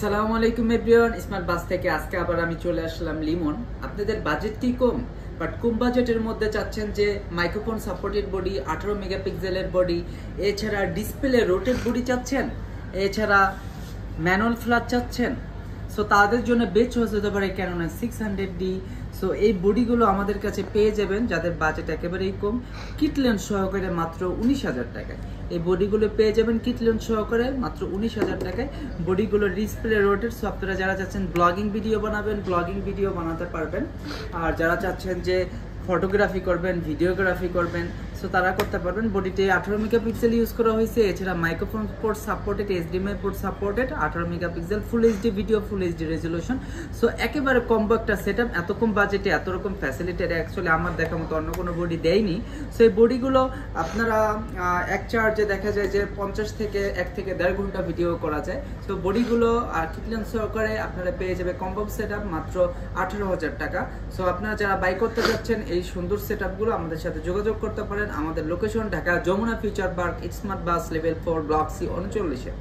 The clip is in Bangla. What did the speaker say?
আসসালামু আলাইকুম এভরিওয়ান, স্মার্ট বাস থেকে আজকে আবার আমি চলে আসলাম লিমন। আপনাদের বাজেট কি কম, বাট কম বাজেটের মধ্যে চাচ্ছেন যে মাইক্রোফোন সাপোর্টেড বডি, 18 মেগাপিক্সেলের বডি, এছাড়া ডিসপ্লে রোটেট বডি চাচ্ছেন, এছাড়া ম্যানুয়াল ফ্ল্যাট চাচ্ছেন, সো তাদের জন্য বেস্ট চয়েস হতে পারে ক্যানন 600D। সো এই বডিগুলো আমাদের কাছে পেয়ে যাবেন যাদের বাজেট একেবারেই কম, কিট লেন্স সহকারে মাত্র 19,000 টাকায়। এই বডিগুলো পেয়ে যাবেন কিট লেন্স সহকারে মাত্র 19,000 টাকায়। বডিগুলো ডিসপ্লে রোটেট, সো আপনারা যারা চাচ্ছেন ব্লগিং ভিডিও বানাবেন, ব্লগিং ভিডিও বানাতে পারবেন। আর যারা চাচ্ছেন যে ফটোগ্রাফি করবেন, ভিডিওগ্রাফি করবেন, সো তারা করতে পারবেন। বডিতে 18 মেগাপিক্সেল ইউজ করা হয়েছে, এছাড়া microphone port supported, HDMI port supported, 18 megapixel, full HD video, full HD resolution. So একেবারে কম্বো একটা সেটআপ। এত কম বাজেটে এত রকম ফ্যাসিলিটি অ্যাকচুয়ালি আমার দেখার মতো অন্য কোনো বডি দেয়নি। সো এই বডিগুলো আপনারা এক চার্জে দেখা যায় যে 50 থেকে 1 থেকে 1.5 ঘন্টা ভিডিও করা যায়। সো বডিগুলো আর কিট লেন্স সহকারে আপনারা পেয়ে যাবে কম্বো সেটআপ মাত্র 18,000 টাকা। সো আপনারা যারা বাই করতে যাচ্ছেন এই সুন্দর সেটআপগুলো আমাদের সাথে যোগাযোগ করতে পারেন। আমাদের location Dhaka Jamuna future park, smart bus level 4 block C 39।